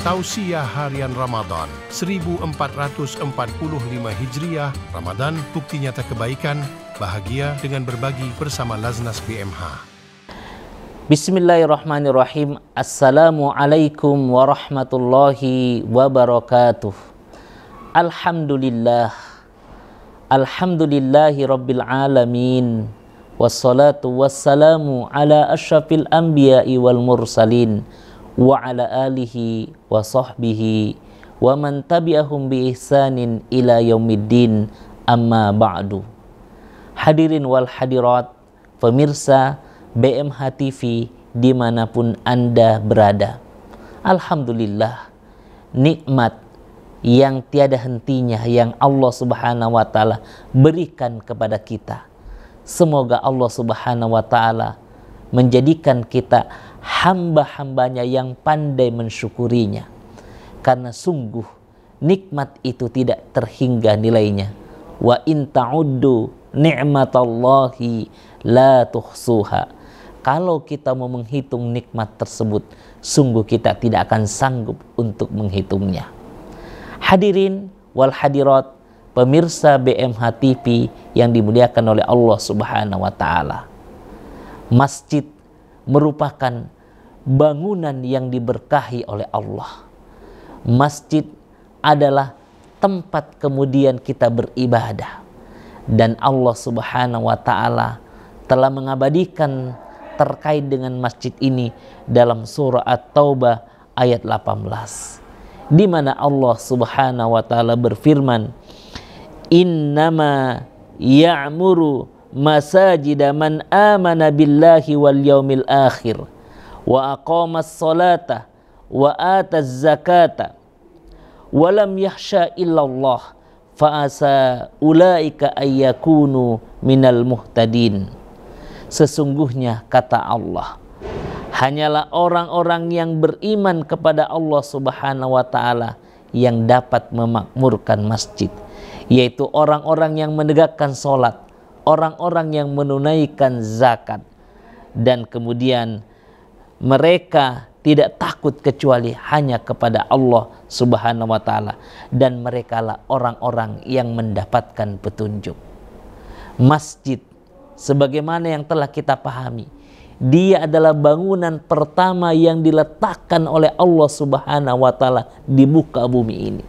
Tausiah Harian Ramadan 1445 Hijriah. Ramadan bukti nyata kebaikan, bahagia dengan berbagi bersama Laznas BMH. Bismillahirrahmanirrahim. Assalamualaikum warahmatullahi wabarakatuh. Alhamdulillah. Alhamdulillahi rabbil alamin. Wassalatu wassalamu ala asyrafil anbiya'i wal mursalin wa ala alihi wa sahbihi wa man tabi'ahum bi ihsanin ila yaumiddin, amma ba'du. Hadirin wal hadirat, pemirsa BMH TV dimanapun Anda berada, alhamdulillah, nikmat yang tiada hentinya yang Allah Subhanahu wa ta'ala berikan kepada kita. Semoga Allah Subhanahu wa ta'ala menjadikan kita hamba-hambanya yang pandai mensyukurinya, karena sungguh nikmat itu tidak terhingga nilainya. Wa in ta'uddu ni'matallahi la tuhsuha. Kalau kita mau menghitung nikmat tersebut, sungguh kita tidak akan sanggup untuk menghitungnya. Hadirin wal hadirat, pemirsa BMH TV yang dimuliakan oleh Allah Subhanahu wa ta'ala, masjid merupakan bangunan yang diberkahi oleh Allah. Masjid adalah tempat kemudian kita beribadah, dan Allah Subhanahu wa ta'ala telah mengabadikan terkait dengan masjid ini dalam surah At-Taubah ayat 18, di mana Allah Subhanahu wa ta'ala berfirman, innama ya'muru masajida man amana billahi wal yaumil akhir wa aqamas salata wa ataz zakata wa lam yakhsha illallah fa asa ulaika ayyakunu minal muhtadin. Sesungguhnya kata Allah, hanyalah orang-orang yang beriman kepada Allah Subhanahu wa ta'ala yang dapat memakmurkan masjid, yaitu orang-orang yang menegakkan sholat, orang-orang yang menunaikan zakat, dan kemudian mereka tidak takut kecuali hanya kepada Allah Subhanahu wa ta'ala, dan merekalah orang-orang yang mendapatkan petunjuk. Masjid, sebagaimana yang telah kita pahami, dia adalah bangunan pertama yang diletakkan oleh Allah Subhanahu wa ta'ala di muka bumi ini.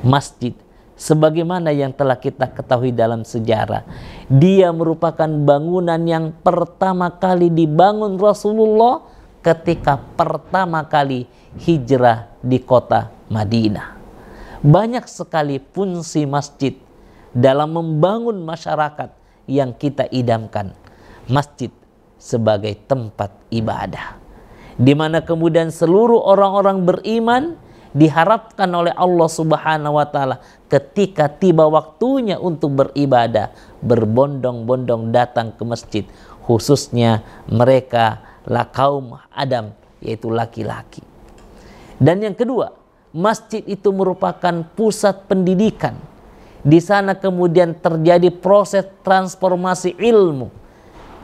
Masjid, sebagaimana yang telah kita ketahui dalam sejarah, dia merupakan bangunan yang pertama kali dibangun Rasulullah ketika pertama kali hijrah di kota Madinah. Banyak sekali fungsi masjid dalam membangun masyarakat yang kita idamkan. Masjid sebagai tempat ibadah, di mana kemudian seluruh orang-orang beriman diharapkan oleh Allah Subhanahu wa ta'ala ketika tiba waktunya untuk beribadah, berbondong-bondong datang ke masjid, khususnya mereka lah kaum Adam, yaitu laki-laki. Dan yang kedua, masjid itu merupakan pusat pendidikan. Di sana kemudian terjadi proses transformasi ilmu.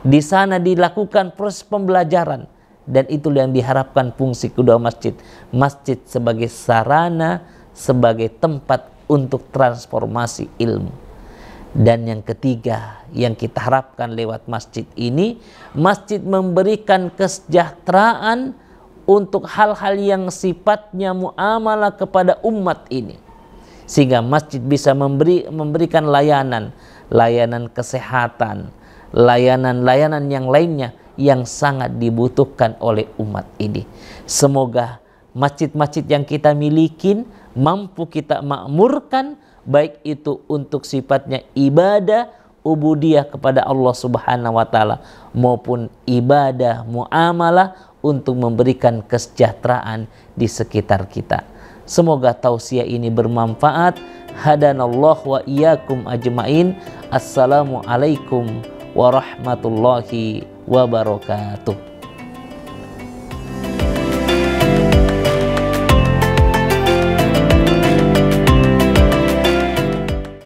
Di sana dilakukan proses pembelajaran, dan itulah yang diharapkan fungsi kedua masjid. Masjid sebagai sarana, sebagai tempat untuk transformasi ilmu. Dan yang ketiga yang kita harapkan lewat masjid ini, masjid memberikan kesejahteraan untuk hal-hal yang sifatnya muamalah kepada umat ini, sehingga masjid bisa memberikan layanan kesehatan, layanan yang lainnya yang sangat dibutuhkan oleh umat ini. Semoga masjid-masjid yang kita miliki mampu kita makmurkan, baik itu untuk sifatnya ibadah, ubudiyah kepada Allah Subhanahu wa ta'ala, maupun ibadah muamalah untuk memberikan kesejahteraan di sekitar kita. Semoga tausiah ini bermanfaat. Hadanallah wa iyyakum ajmain. Assalamualaikum warahmatullahi wabarakatuh.